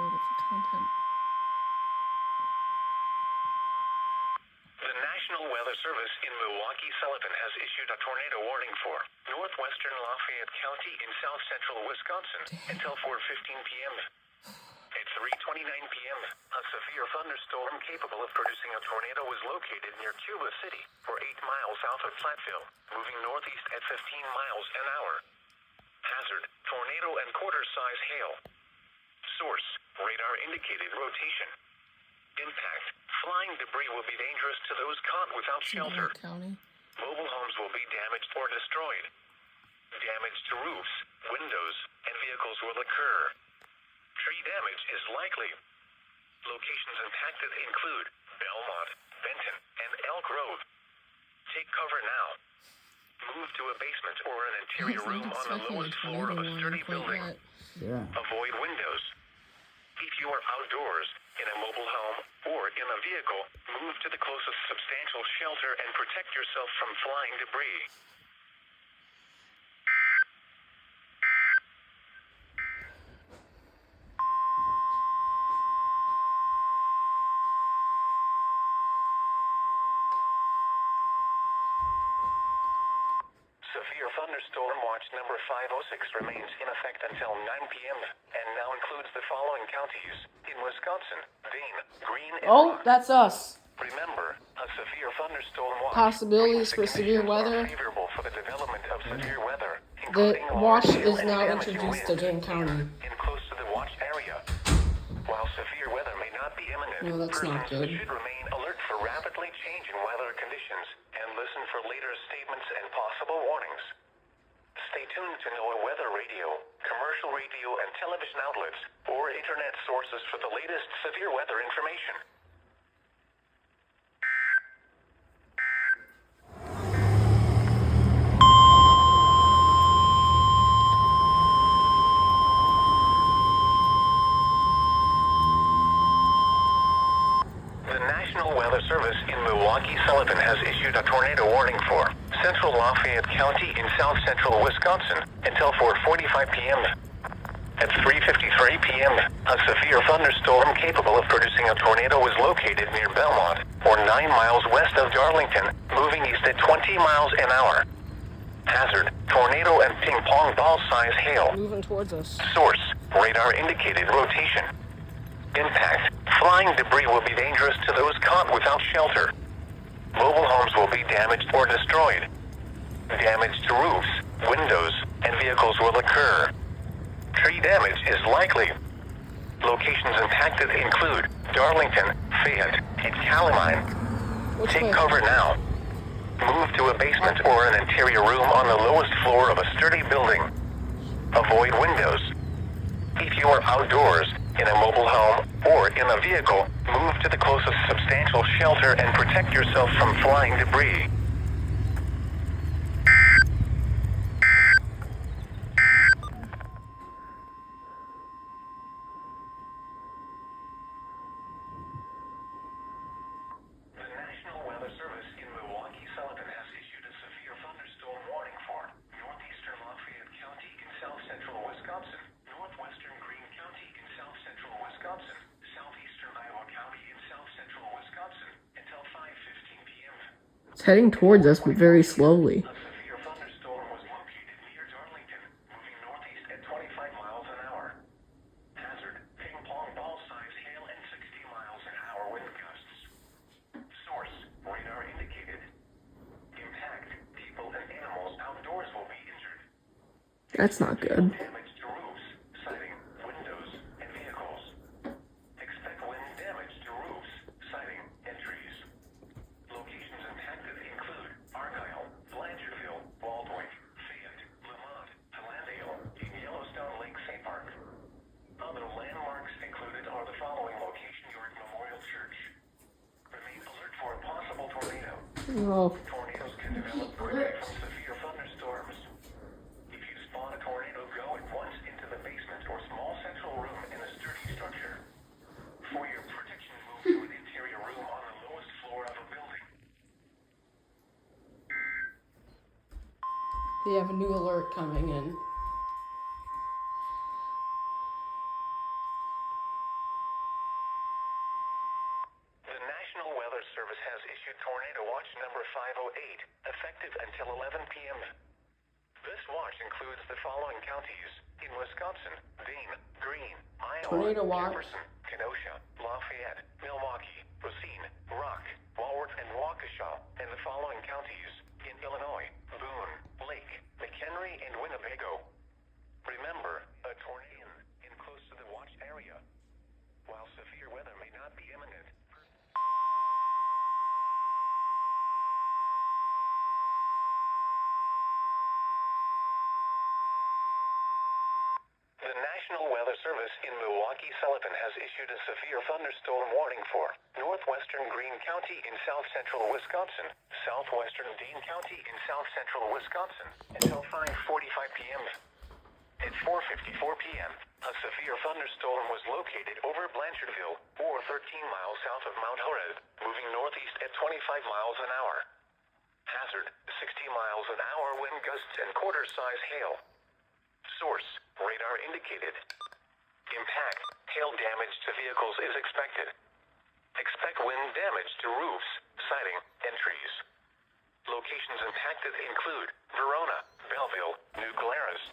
recorded for content. The National Weather Service in Milwaukee, Sullivan has issued a tornado warning for Northwestern Lafayette County in south central Wisconsin until 4:15 p.m. At 3:29 p.m., a severe thunderstorm capable of producing a tornado was located near Cuba City, 8 miles south of Platteville, moving northeast at 15 miles an hour. Hazard, tornado and quarter-size hail. Source, radar indicated rotation. Impact, flying debris will be dangerous to those caught without shelter. County. Mobile homes will be damaged or destroyed. Damage to roofs, windows, and vehicles will occur. Tree damage is likely. Locations impacted include Belmont, Benton, and Elk Road. Take cover now. Move to a basement or an interior room on the lowest floor of a sturdy building. Avoid windows. If you are outdoors, in a mobile home, or in a vehicle, move to the closest substantial shelter and protect yourself from flying debris. Severe thunderstorm watch number 506 remains in effect until 9 p.m. and now includes the following counties in Wisconsin: Dane, Green, and Rock. That's us. Remember, a severe thunderstorm watch Possibilities for severe weather. Favorable for the development of severe weather, The including watch large hail is and now damaging introduced to winds Dane County. in close to the watch area. While severe weather may not be imminent, No, that's not persons good. should remain alert for rapidly changing weather conditions and listen for later statements and possible warnings. Stay tuned to know a weather radio, commercial radio and television outlets, or internet sources for the latest severe weather information. The National Weather Service in Milwaukee, Sullivan has issued a tornado warning for central Lafayette County in south central Wisconsin until 4:45 p.m. At 3:53 p.m., a severe thunderstorm capable of producing a tornado was located near Belmont, or 9 miles west of Darlington, moving east at 20 miles an hour. Hazard, tornado and ping-pong ball-size hail. Moving towards us. Source, radar indicated rotation. Impact, flying debris will be dangerous to those caught without shelter. Mobile homes will be damaged or destroyed. Damage to roofs, windows, and vehicles will occur. Tree damage is likely. Locations impacted include Darlington, Fayette, and Calamine. Take cover now. Move to a basement or an interior room on the lowest floor of a sturdy building. Avoid windows. If you are outdoors, in a mobile home, or in a vehicle, move to the closest substantial shelter and protect yourself from flying debris. The National Weather Service in Milwaukee, Sullivan has issued a severe thunderstorm warning for northeastern Lafayette County in south central Wisconsin, northwestern Green County in south central Wisconsin, southeastern Iowa County in south central Wisconsin until 5:15 p.m. It's heading towards us, but very slowly. A severe thunderstorm was located near Darlington, moving northeast at 25 miles an hour. Hazard, ping-pong ball-size hail and 60 miles an hour wind gusts. Source, radar indicated. Impact, people and animals outdoors will be injured. That's not good. Damage to roofs, siding, windows, and vehicles. Expect wind damage to roofs, siding, and trees. Locations impacted include Argyle, Blanchardville, Baldwin, Fayette, Lamont, Platteville, and Yellowstone Lake State Park. Other landmarks included are the following location: York Memorial Church. Remain alert for a possible tornado. Oh, Tornadoes can develop quickly from severe thunderstorms. If you spawn a tornado, go at once into the basement or small central room in a sturdy structure. For your protection, move to an interior room on the lowest floor of a building. they have a new alert coming in. effective until 11 p.m. This watch includes the following counties in Wisconsin: Dane, Greene, Iowa, Tornado watch. Jefferson, Kenosha, Lafayette, Milwaukee, Racine, Rock, Walworth, and Waukesha, and the following counties in Illinois: Boone, Lake, McHenry, and Winnebago. Remember, a tornado in close to the watch area. While severe weather may not be imminent, the National Weather Service in Milwaukee, Sullivan has issued a severe thunderstorm warning for northwestern Greene County in south-central Wisconsin, southwestern Dane County in south-central Wisconsin, until 5:45 p.m. At 4:54 p.m., a severe thunderstorm was located over Blanchardville, or 13 miles south of Mount Horeb, moving northeast at 25 miles an hour. Hazard, 60 miles an hour wind gusts and quarter-size hail. Source, radar indicated. Impact, hail damage to vehicles is expected. Expect wind damage to roofs, siding, and trees. Locations impacted include Verona, Belleville, New Glarus,